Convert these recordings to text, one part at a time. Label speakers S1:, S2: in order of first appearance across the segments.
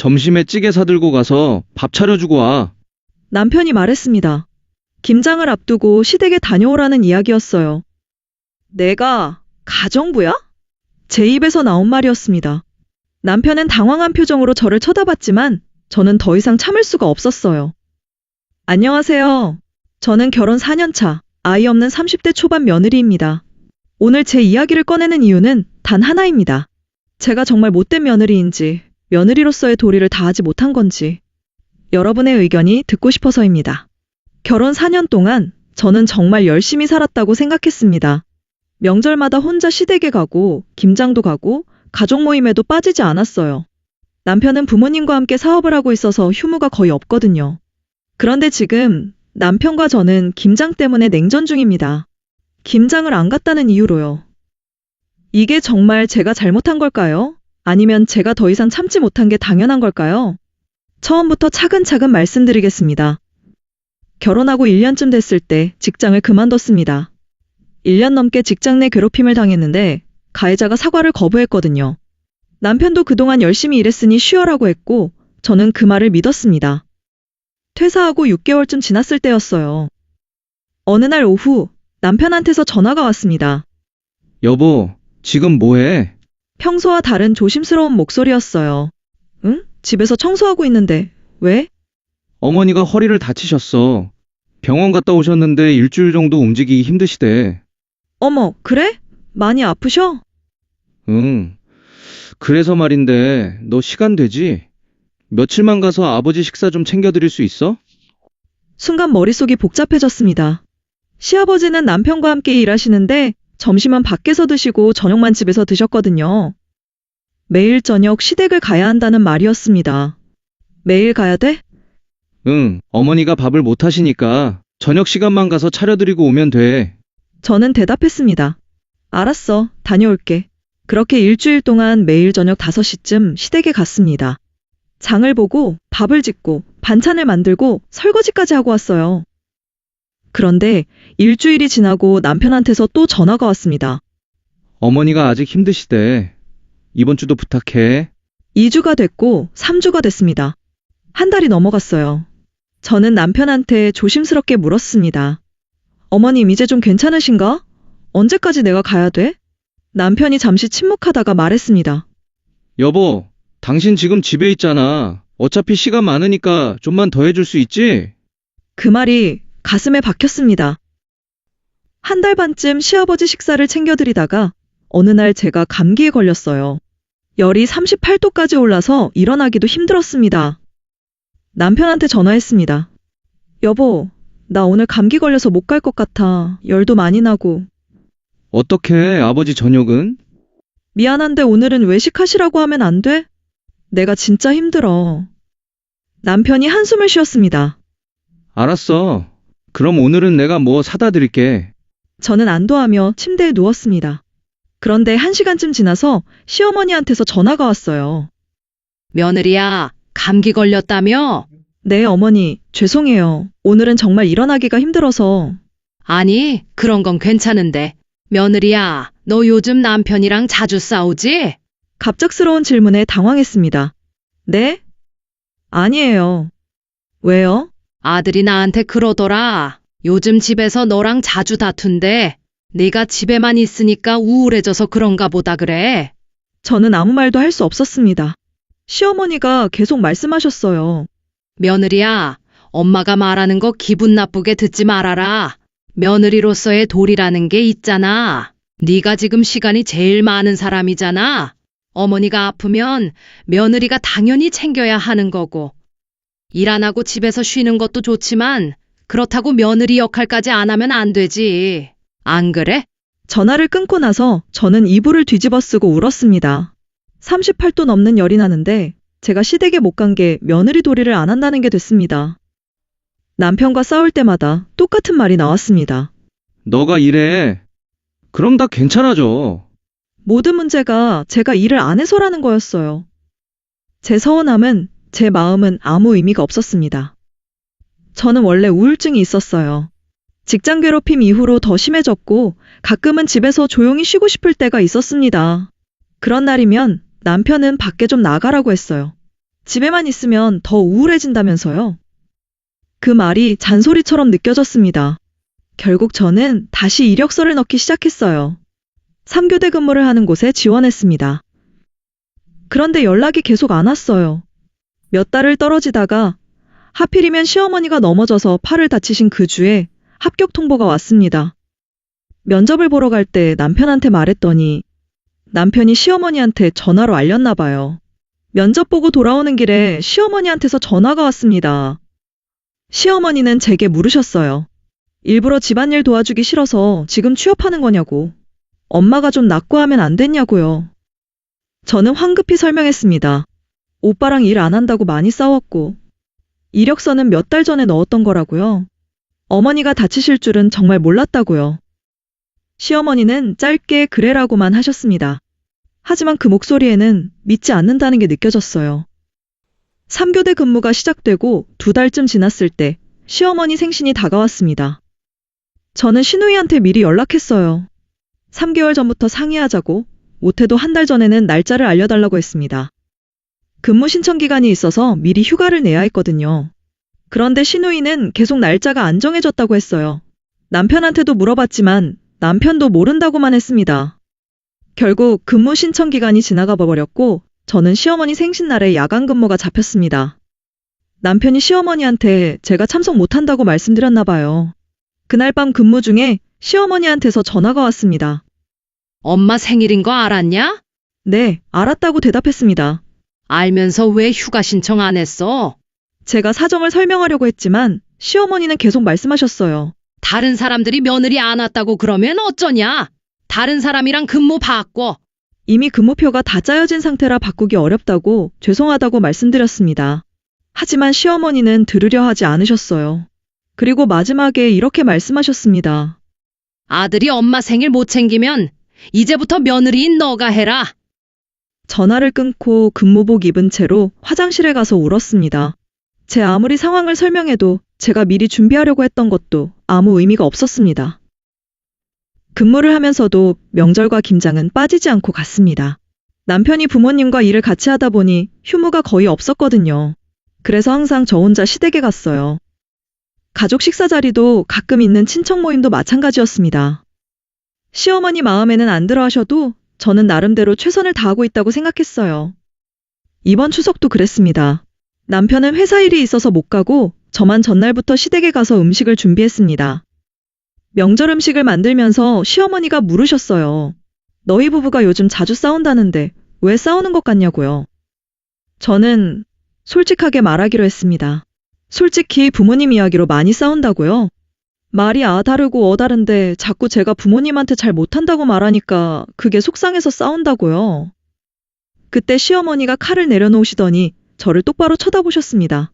S1: 점심에 찌개 사들고 가서 밥 차려주고 와.
S2: 남편이 말했습니다. 김장을 앞두고 시댁에 다녀오라는 이야기였어요. 내가 가정부야? 제 입에서 나온 말이었습니다. 남편은 당황한 표정으로 저를 쳐다봤지만 저는 더 이상 참을 수가 없었어요. 안녕하세요. 저는 결혼 4년 차, 아이 없는 30대 초반 며느리입니다. 오늘 제 이야기를 꺼내는 이유는 단 하나입니다. 제가 정말 못된 며느리인지, 며느리로서의 도리를 다하지 못한 건지, 여러분의 의견이 듣고 싶어서입니다. 결혼 4년 동안 저는 정말 열심히 살았다고 생각했습니다. 명절마다 혼자 시댁에 가고, 김장도 가고, 가족 모임에도 빠지지 않았어요. 남편은 부모님과 함께 사업을 하고 있어서 휴무가 거의 없거든요. 그런데 지금 남편과 저는 김장 때문에 냉전 중입니다. 김장을 안 갔다는 이유로요. 이게 정말 제가 잘못한 걸까요? 아니면 제가 더 이상 참지 못한 게 당연한 걸까요? 처음부터 차근차근 말씀드리겠습니다. 결혼하고 1년쯤 됐을 때 직장을 그만뒀습니다. 1년 넘게 직장 내 괴롭힘을 당했는데 가해자가 사과를 거부했거든요. 남편도 그동안 열심히 일했으니 쉬어라고 했고 저는 그 말을 믿었습니다. 퇴사하고 6개월쯤 지났을 때였어요. 어느 날 오후 남편한테서 전화가 왔습니다.
S1: 여보, 지금 뭐해?
S2: 평소와 다른 조심스러운 목소리였어요. 응? 집에서 청소하고 있는데 왜?
S1: 어머니가 허리를 다치셨어. 병원 갔다 오셨는데 일주일 정도 움직이기 힘드시대.
S2: 어머, 그래? 많이 아프셔?
S1: 응. 그래서 말인데 너 시간 되지? 며칠만 가서 아버지 식사 좀 챙겨드릴 수 있어?
S2: 순간 머릿속이 복잡해졌습니다. 시아버지는 남편과 함께 일하시는데 점심은 밖에서 드시고 저녁만 집에서 드셨거든요. 매일 저녁 시댁을 가야 한다는 말이었습니다. 매일 가야 돼?
S1: 응, 어머니가 밥을 못 하시니까 저녁 시간만 가서 차려드리고 오면 돼.
S2: 저는 대답했습니다. 알았어, 다녀올게. 그렇게 일주일 동안 매일 저녁 5시쯤 시댁에 갔습니다. 장을 보고 밥을 짓고 반찬을 만들고 설거지까지 하고 왔어요. 그런데 일주일이 지나고 남편한테서 또 전화가 왔습니다.
S1: 어머니가 아직 힘드시대. 이번 주도 부탁해.
S2: 2주가 됐고 3주가 됐습니다. 한 달이 넘어갔어요. 저는 남편한테 조심스럽게 물었습니다. 어머님 이제 좀 괜찮으신가? 언제까지 내가 가야 돼? 남편이 잠시 침묵하다가 말했습니다.
S1: 여보, 당신 지금 집에 있잖아. 어차피 시간 많으니까 좀만 더 해줄 수 있지?
S2: 그 말이 가슴에 박혔습니다. 한 달 반쯤 시아버지 식사를 챙겨드리다가 어느 날 제가 감기에 걸렸어요. 열이 38도까지 올라서 일어나기도 힘들었습니다. 남편한테 전화했습니다. 여보, 나 오늘 감기 걸려서 못 갈 것 같아. 열도 많이 나고.
S1: 어떡해, 아버지 저녁은?
S2: 미안한데 오늘은 외식하시라고 하면 안 돼? 내가 진짜 힘들어. 남편이 한숨을 쉬었습니다.
S1: 알았어. 그럼 오늘은 내가 뭐 사다 드릴게.
S2: 저는 안도하며 침대에 누웠습니다. 그런데 1시간쯤 지나서 시어머니한테서 전화가 왔어요.
S3: 며느리야, 감기 걸렸다며?
S2: 네, 어머니, 죄송해요. 오늘은 정말 일어나기가 힘들어서.
S3: 아니, 그런 건 괜찮은데. 며느리야, 너 요즘 남편이랑 자주 싸우지?
S2: 갑작스러운 질문에 당황했습니다. 네? 아니에요. 왜요?
S3: 아들이 나한테 그러더라. 요즘 집에서 너랑 자주 다툰대. 네가 집에만 있으니까 우울해져서 그런가 보다 그래.
S2: 저는 아무 말도 할 수 없었습니다. 시어머니가 계속 말씀하셨어요.
S3: 며느리야, 엄마가 말하는 거 기분 나쁘게 듣지 말아라. 며느리로서의 도리라는 게 있잖아. 네가 지금 시간이 제일 많은 사람이잖아. 어머니가 아프면 며느리가 당연히 챙겨야 하는 거고. 일 안 하고 집에서 쉬는 것도 좋지만 그렇다고 며느리 역할까지 안 하면 안 되지. 안 그래?
S2: 전화를 끊고 나서 저는 이불을 뒤집어 쓰고 울었습니다. 38도 넘는 열이 나는데 제가 시댁에 못 간 게 며느리 도리를 안 한다는 게 됐습니다. 남편과 싸울 때마다 똑같은 말이 나왔습니다.
S1: 너가 일해. 그럼 다 괜찮아져.
S2: 모든 문제가 제가 일을 안 해서라는 거였어요. 제 서운함은, 제 마음은 아무 의미가 없었습니다. 저는 원래 우울증이 있었어요. 직장 괴롭힘 이후로 더 심해졌고 가끔은 집에서 조용히 쉬고 싶을 때가 있었습니다. 그런 날이면 남편은 밖에 좀 나가라고 했어요. 집에만 있으면 더 우울해진다면서요. 그 말이 잔소리처럼 느껴졌습니다. 결국 저는 다시 이력서를 넣기 시작했어요. 3교대 근무를 하는 곳에 지원했습니다. 그런데 연락이 계속 안 왔어요. 몇 달을 떨어지다가 하필이면 시어머니가 넘어져서 팔을 다치신 그 주에 합격 통보가 왔습니다. 면접을 보러 갈 때 남편한테 말했더니 남편이 시어머니한테 전화로 알렸나 봐요. 면접 보고 돌아오는 길에 시어머니한테서 전화가 왔습니다. 시어머니는 제게 물으셨어요. 일부러 집안일 도와주기 싫어서 지금 취업하는 거냐고. 엄마가 좀 낫고 하면 안 됐냐고요. 저는 황급히 설명했습니다. 오빠랑 일 안 한다고 많이 싸웠고 이력서는 몇 달 전에 넣었던 거라고요. 어머니가 다치실 줄은 정말 몰랐다고요. 시어머니는 짧게 그래라고만 하셨습니다. 하지만 그 목소리에는 믿지 않는다는 게 느껴졌어요. 3교대 근무가 시작되고 2달쯤 지났을 때 시어머니 생신이 다가왔습니다. 저는 시누이한테 미리 연락했어요. 3개월 전부터 상의하자고, 못해도 1달 전에는 날짜를 알려달라고 했습니다. 근무 신청 기간이 있어서 미리 휴가를 내야 했거든요. 그런데 시누이는 계속 날짜가 안 정해졌다고 했어요. 남편한테도 물어봤지만 남편도 모른다고만 했습니다. 결국 근무 신청 기간이 지나가 버렸고 저는 시어머니 생신날에 야간 근무가 잡혔습니다. 남편이 시어머니한테 제가 참석 못한다고 말씀드렸나 봐요. 그날 밤 근무 중에 시어머니한테서 전화가 왔습니다.
S3: 엄마 생일인 거 알았냐?
S2: 네, 알았다고 대답했습니다.
S3: 알면서 왜 휴가 신청 안 했어?
S2: 제가 사정을 설명하려고 했지만 시어머니는 계속 말씀하셨어요.
S3: 다른 사람들이 며느리 안 왔다고 그러면 어쩌냐? 다른 사람이랑 근무 바꿔.
S2: 이미 근무표가 다 짜여진 상태라 바꾸기 어렵다고 죄송하다고 말씀드렸습니다. 하지만 시어머니는 들으려 하지 않으셨어요. 그리고 마지막에 이렇게 말씀하셨습니다.
S3: 아들이 엄마 생일 못 챙기면 이제부터 며느리인 너가 해라.
S2: 전화를 끊고 근무복 입은 채로 화장실에 가서 울었습니다. 제 아무리 상황을 설명해도 제가 미리 준비하려고 했던 것도 아무 의미가 없었습니다. 근무를 하면서도 명절과 김장은 빠지지 않고 갔습니다. 남편이 부모님과 일을 같이 하다 보니 휴무가 거의 없었거든요. 그래서 항상 저 혼자 시댁에 갔어요. 가족 식사 자리도 가끔 있는 친척 모임도 마찬가지였습니다. 시어머니 마음에는 안 들어 하셔도 저는 나름대로 최선을 다하고 있다고 생각했어요. 이번 추석도 그랬습니다. 남편은 회사 일이 있어서 못 가고 저만 전날부터 시댁에 가서 음식을 준비했습니다. 명절 음식을 만들면서 시어머니가 물으셨어요. 너희 부부가 요즘 자주 싸운다는데 왜 싸우는 것 같냐고요. 저는 솔직하게 말하기로 했습니다. 솔직히 부모님 이야기로 많이 싸운다고요? 말이 다르고 다른데 자꾸 제가 부모님한테 잘 못한다고 말하니까 그게 속상해서 싸운다고요. 그때 시어머니가 칼을 내려놓으시더니 저를 똑바로 쳐다보셨습니다.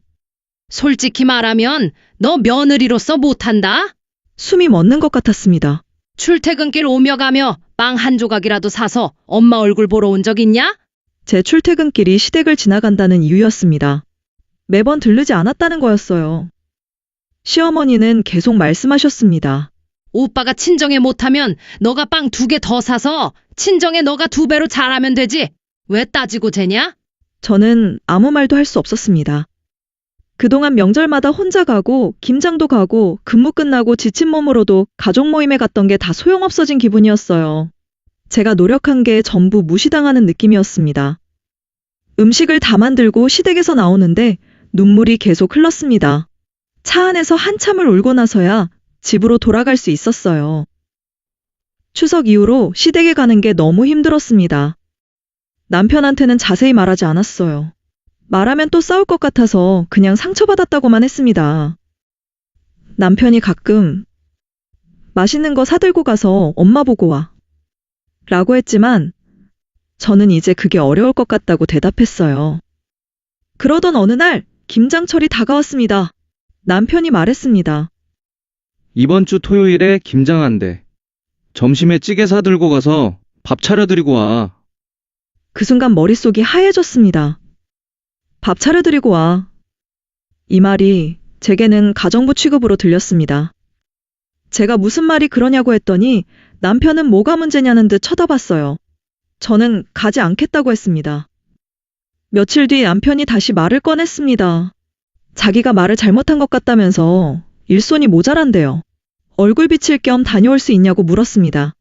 S3: 솔직히 말하면 너 며느리로서 못한다?
S2: 숨이 멎는 것 같았습니다.
S3: 출퇴근길 오며 가며 빵 한 조각이라도 사서 엄마 얼굴 보러 온 적 있냐?
S2: 제 출퇴근길이 시댁을 지나간다는 이유였습니다. 매번 들르지 않았다는 거였어요. 시어머니는 계속 말씀하셨습니다.
S3: 오빠가 친정에 못하면 너가 빵 2개 더 사서 친정에 너가 2배로 잘하면 되지. 왜 따지고 재냐?
S2: 저는 아무 말도 할 수 없었습니다. 그동안 명절마다 혼자 가고 김장도 가고 근무 끝나고 지친 몸으로도 가족 모임에 갔던 게 다 소용없어진 기분이었어요. 제가 노력한 게 전부 무시당하는 느낌이었습니다. 음식을 다 만들고 시댁에서 나오는데 눈물이 계속 흘렀습니다. 차 안에서 한참을 울고 나서야 집으로 돌아갈 수 있었어요. 추석 이후로 시댁에 가는 게 너무 힘들었습니다. 남편한테는 자세히 말하지 않았어요. 말하면 또 싸울 것 같아서 그냥 상처받았다고만 했습니다. 남편이 가끔 맛있는 거 사들고 가서 엄마 보고 와 라고 했지만 저는 이제 그게 어려울 것 같다고 대답했어요. 그러던 어느 날 김장철이 다가왔습니다. 남편이 말했습니다.
S1: 이번 주 토요일에 김장한대. 점심에 찌개 사들고 가서 밥 차려드리고 와.
S2: 그 순간 머릿속이 하얘졌습니다. 밥 차려드리고 와. 이 말이 제게는 가정부 취급으로 들렸습니다. 제가 무슨 말이 그러냐고 했더니 남편은 뭐가 문제냐는 듯 쳐다봤어요. 저는 가지 않겠다고 했습니다. 며칠 뒤 남편이 다시 말을 꺼냈습니다. 자기가 말을 잘못한 것 같다면서 일손이 모자란대요. 얼굴 비칠 겸 다녀올 수 있냐고 물었습니다.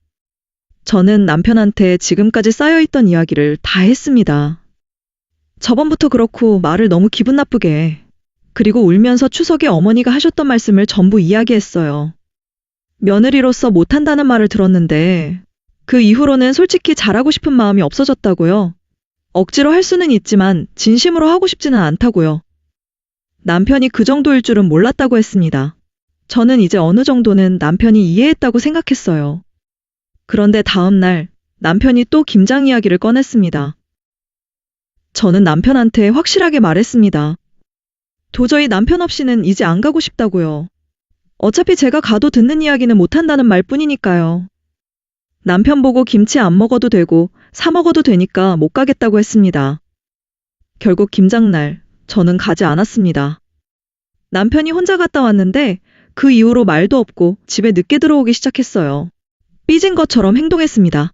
S2: 저는 남편한테 지금까지 쌓여있던 이야기를 다 했습니다. 저번부터 그렇고 말을 너무 기분 나쁘게, 그리고 울면서 추석에 어머니가 하셨던 말씀을 전부 이야기했어요. 며느리로서 못한다는 말을 들었는데 그 이후로는 솔직히 잘하고 싶은 마음이 없어졌다고요. 억지로 할 수는 있지만 진심으로 하고 싶지는 않다고요. 남편이 그 정도일 줄은 몰랐다고 했습니다. 저는 이제 어느 정도는 남편이 이해했다고 생각했어요. 그런데 다음 날 남편이 또 김장 이야기를 꺼냈습니다. 저는 남편한테 확실하게 말했습니다. 도저히 남편 없이는 이제 안 가고 싶다고요. 어차피 제가 가도 듣는 이야기는 못한다는 말뿐이니까요. 남편 보고 김치 안 먹어도 되고 사 먹어도 되니까 못 가겠다고 했습니다. 결국 김장날 저는 가지 않았습니다. 남편이 혼자 갔다 왔는데 그 이후로 말도 없고 집에 늦게 들어오기 시작했어요. 삐진 것처럼 행동했습니다.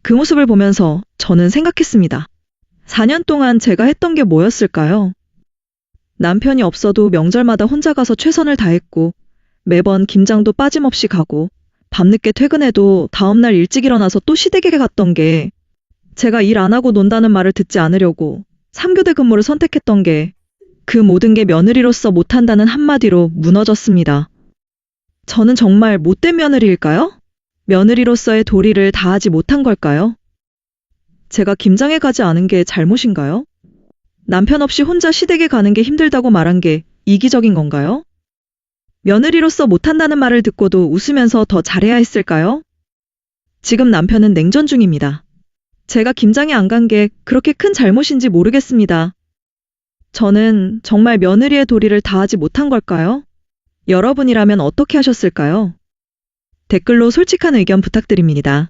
S2: 그 모습을 보면서 저는 생각했습니다. 4년 동안 제가 했던 게 뭐였을까요? 남편이 없어도 명절마다 혼자 가서 최선을 다했고 매번 김장도 빠짐없이 가고 밤늦게 퇴근해도 다음날 일찍 일어나서 또 시댁에 갔던 게 제가 일 안 하고 논다는 말을 듣지 않으려고 3교대 근무를 선택했던 게 그 모든 게 며느리로서 못한다는 한마디로 무너졌습니다. 저는 정말 못된 며느리일까요? 며느리로서의 도리를 다하지 못한 걸까요? 제가 김장에 가지 않은 게 잘못인가요? 남편 없이 혼자 시댁에 가는 게 힘들다고 말한 게 이기적인 건가요? 며느리로서 못한다는 말을 듣고도 웃으면서 더 잘해야 했을까요? 지금 남편은 냉전 중입니다. 제가 김장에 안 간 게 그렇게 큰 잘못인지 모르겠습니다. 저는 정말 며느리의 도리를 다하지 못한 걸까요? 여러분이라면 어떻게 하셨을까요? 댓글로 솔직한 의견 부탁드립니다.